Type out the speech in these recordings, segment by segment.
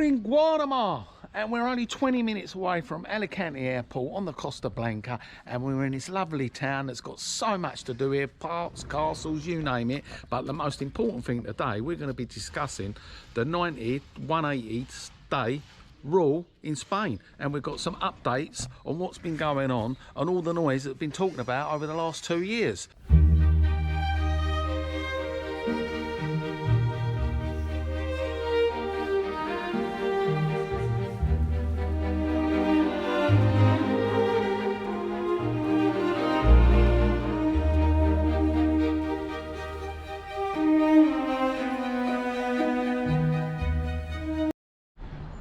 in Guardamar and we're only 20 minutes away from Alicante airport on the Costa Blanca, and we're in this lovely town that's got so much to do here, parks, castles, you name it. But the most important thing today, we're going to be discussing the 180 day rule in Spain, and we've got some updates on what's been going on and all the noise that's been talking about over the last 2 years.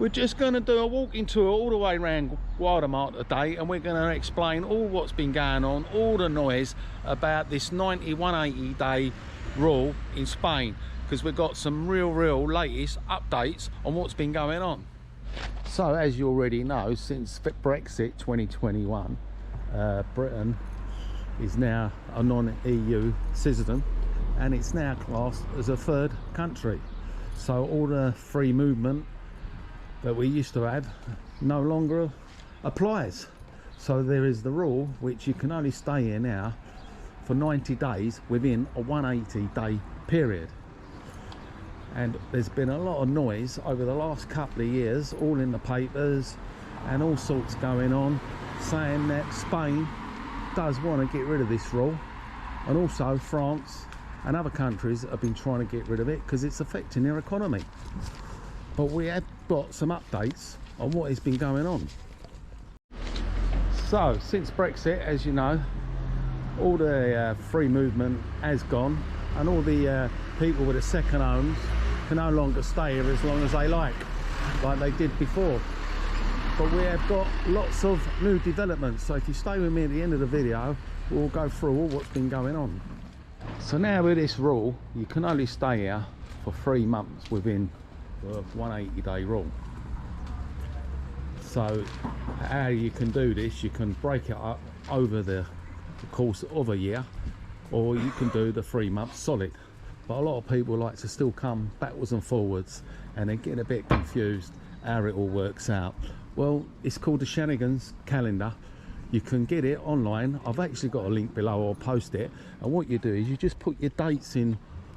We're just going to do a walking tour all the way around Guardamar today, and we're going to explain all what's been going on, all the noise about this 180 day rule in Spain, because we've got some real latest updates on what's been going on. So as you already know, since Brexit 2021, Britain is now a non-EU citizen, and it's now classed as a third country. So all the free movement that we used to have no longer applies. So there is the rule which you can only stay here now for 90 days within a 180 day period. And there's been a lot of noise over the last couple of years, all in the papers and all sorts going on, saying that Spain does want to get rid of this rule, and also France and other countries have been trying to get rid of it because it's affecting their economy. But we have got some updates on what has been going on. So since Brexit, as you know, all the free movement has gone, and all the people with the second homes can no longer stay here as long as they like they did before. But we have got lots of new developments, so if you stay with me at the end of the video, we'll go through all what's been going on. So now with this rule, you can only stay here for 3 months within the 180 day rule. So how you can do this, you can break it up over the course of a year, or you can do the 3 months solid. But a lot of people like to still come backwards and forwards, and they get a bit confused how it all works out. Well, it's called the Schengen calendar. You can get it online. I've actually got a link below, I'll post it. And what you do is you just put your dates in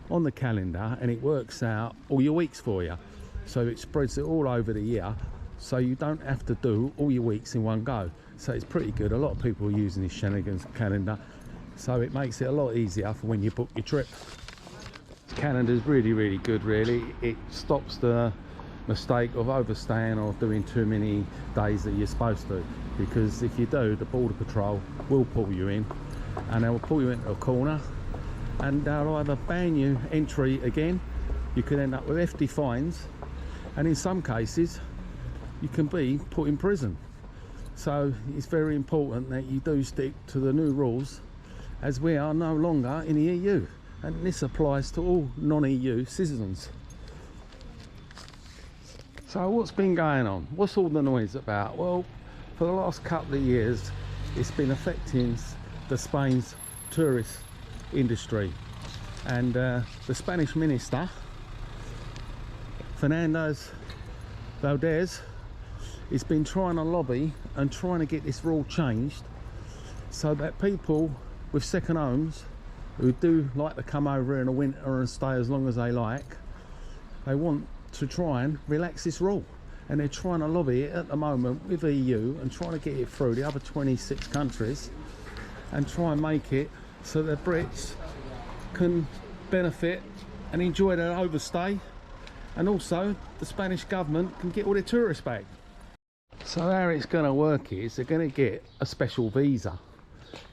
on the calendar, and it works out all your weeks for you. So it spreads it all over the year, so you don't have to do all your weeks in one go. So it's pretty good. A lot of people are using this Schengen calendar, so it makes it a lot easier for when you book your trip. This calendar is really good, really. It stops the mistake of overstaying or doing too many days that you're supposed to, because if you do, the border patrol will pull you in, and they will pull you into a corner, and they'll either ban you entry again. You could end up with hefty fines, and in some cases you can be put in prison. So it's very important that you do stick to the new rules, as we are no longer in the EU, and this applies to all non-EU citizens. So what's been going on? What's all the noise about? Well, for the last couple of years it's been affecting the Spain's tourist industry, and the Spanish minister Fernandez Valdez has been trying to lobby and trying to get this rule changed, so that people with second homes who do like to come over in the winter and stay as long as they like, they want to try and relax this rule, and they're trying to lobby it at the moment with the EU and trying to get it through the other 26 countries and try and make it so that Brits can benefit and enjoy their overstay, and also the Spanish government can get all their tourists back. So how it's going to work is they're going to get a special visa.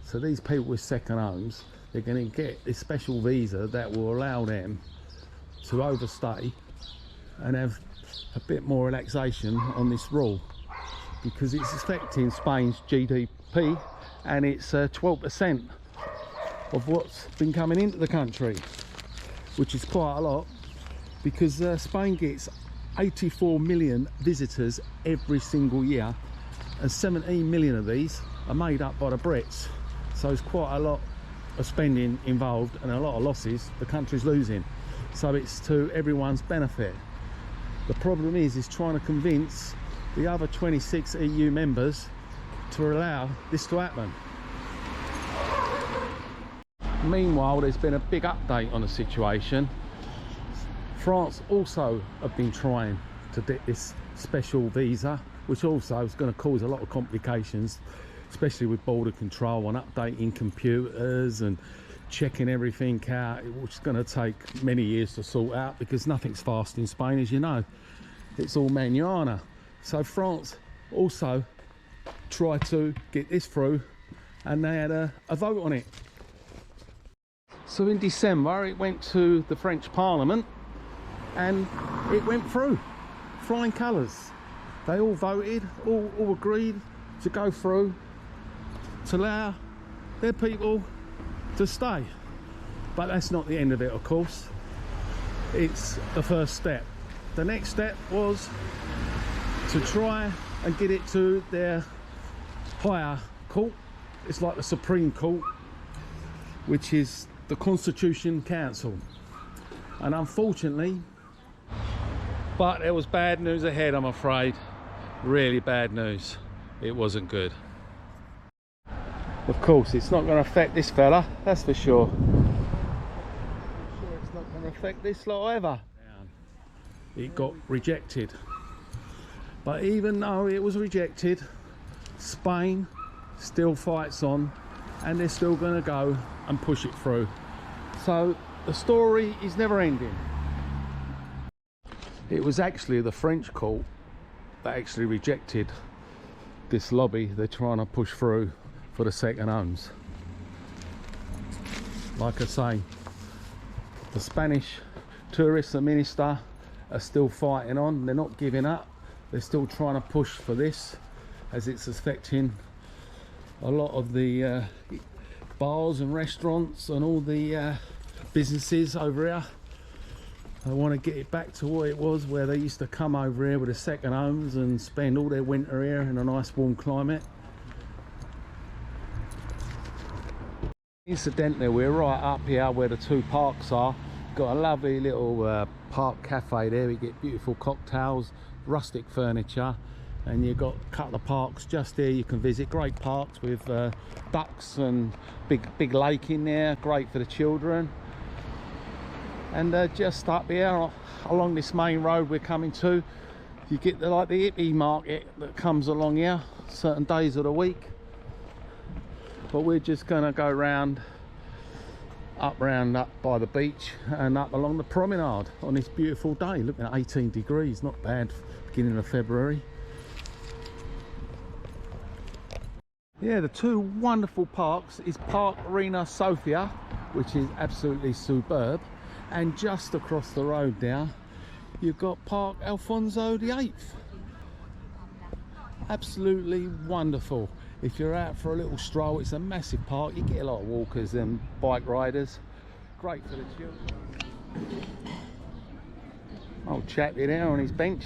So these people with second homes, they're going to get this special visa that will allow them to overstay and have a bit more relaxation on this rule, because it's affecting Spain's GDP, and it's 12% of what's been coming into the country, which is quite a lot, because Spain gets 84 million visitors every single year, and 17 million of these are made up by the Brits. So it's quite a lot of spending involved and a lot of losses the country's losing. So it's to everyone's benefit. The problem is trying to convince the other 26 EU members to allow this to happen. Meanwhile, there's been a big update on the situation. France also have been trying to get this special visa, which also is going to cause a lot of complications, especially with border control and updating computers and checking everything out, which is going to take many years to sort out because nothing's fast in Spain, as you know. It's all manuana. So France also tried to get this through, and they had a vote on it. So in December it went to the French Parliament and it went through, flying colours. They all voted, all agreed to go through to allow their people to stay. But that's not the end of it, of course. It's the first step. The next step was to try and get it to their higher court. It's like the Supreme Court, which is the Constitution Council. And unfortunately, but there was bad news ahead, I'm afraid. Really bad news. It wasn't good. Of course, it's not going to affect this fella, that's for sure. I'm sure it's not going to affect this lot either. It got rejected. But even though it was rejected, Spain still fights on, and they're still going to go and push it through. So the story is never ending. It was actually the French court that actually rejected this lobby they're trying to push through for the second homes. Like I say, the Spanish tourist and minister are still fighting on. They're not giving up. They're still trying to push for this, as it's affecting a lot of the bars and restaurants and all the businesses over here. They want to get it back to what it was, where they used to come over here with the second homes and spend all their winter here in a nice warm climate. Incidentally, we're right up here where the two parks are. Got a lovely little park cafe there. We get beautiful cocktails, rustic furniture, and you've got a couple of parks just here you can visit. Great parks with ducks and big lake in there, great for the children. And just up here along this main road we're coming to, you get the hippie market that comes along here certain days of the week. But we're just going to go round up by the beach and up along the promenade on this beautiful day. Looking at 18 degrees, not bad, beginning of February. Yeah, the two wonderful parks is Park Reina Sofia, which is absolutely superb, and just across the road now you've got Park Alfonso VIII. Absolutely wonderful. If you're out for a little stroll, it's a massive park. You get a lot of walkers and bike riders. Great for the children. Old chappy there on his bench.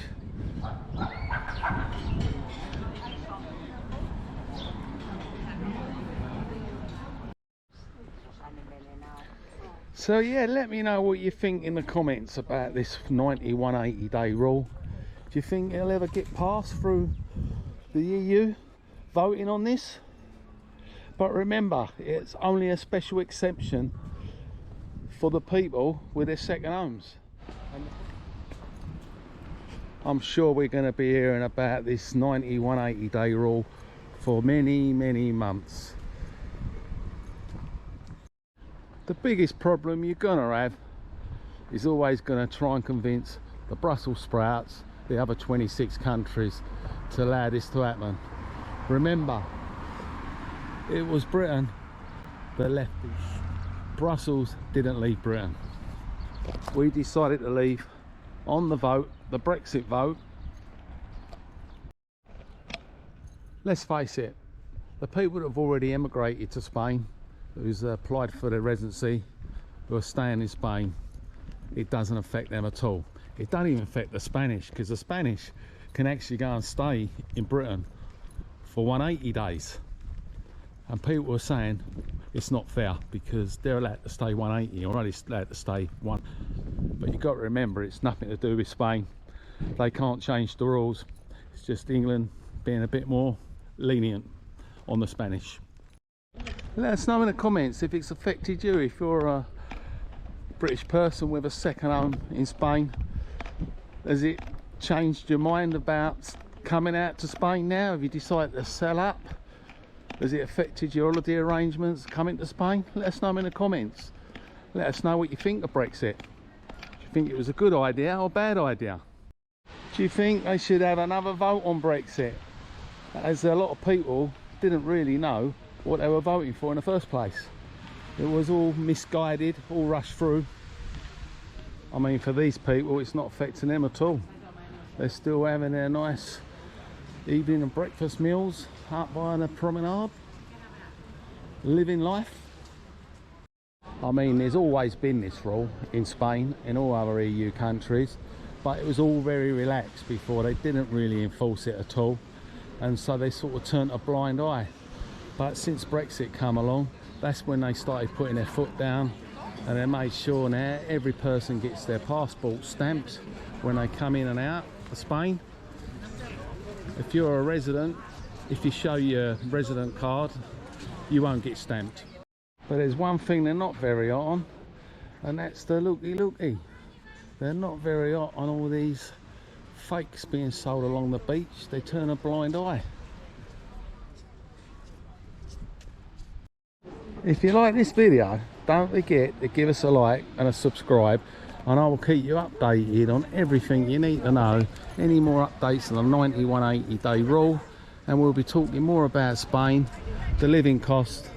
So yeah, let me know what you think in the comments about this 90-180 day rule. Do you think it'll ever get passed through the EU voting on this? But remember, it's only a special exception for the people with their second homes. I'm sure we're going to be hearing about this 90-180 day rule for many months. The biggest problem you're going to have is always going to try and convince the Brussels sprouts, the other 26 countries, to allow this to happen. Remember, it was Britain that left this. Brussels didn't leave Britain. We decided to leave on the vote, the Brexit vote. Let's face it, the people that have already emigrated to Spain, who's applied for their residency, who are staying in Spain, it doesn't affect them at all. It doesn't even affect the Spanish, because the Spanish can actually go and stay in Britain for 180 days. And people are saying it's not fair because they're allowed to stay 180, or only allowed to stay one. But you've got to remember, it's nothing to do with Spain. they can't change the rules. It's just England being a bit more lenient on the Spanish. Let us know in the comments if it's affected you, if you're a British person with a second home in Spain. Has it changed your mind about coming out to Spain now? Have you decided to sell up? Has it affected your holiday arrangements coming to Spain? Let us know in the comments. Let us know what you think of Brexit. Do you think it was a good idea or a bad idea? Do you think they should have another vote on Brexit, as a lot of people didn't really know what they were voting for in the first place? It was all misguided, all rushed through. I mean, for these people it's not affecting them at all. They're still having their nice evening and breakfast meals up by the promenade, living life. I mean, there's always been this rule in Spain, in all other EU countries, but it was all very relaxed before. They didn't really enforce it at all, and so they sort of turned a blind eye. But since Brexit come along, that's when they started putting their foot down, and they made sure now every person gets their passport stamped when they come in and out of Spain. If you're a resident, if you show your resident card, you won't get stamped. But there's one thing they're not very hot on, and that's the looky. They're not very hot on all these fakes being sold along the beach. They turn a blind eye. If you like this video, don't forget to give us a like and a subscribe, and I will keep you updated on everything you need to know. Any more updates on the 9180 day rule, and we'll be talking more about Spain, the living cost,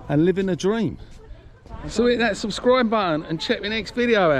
and living a dream. So hit that subscribe button and check the next video out.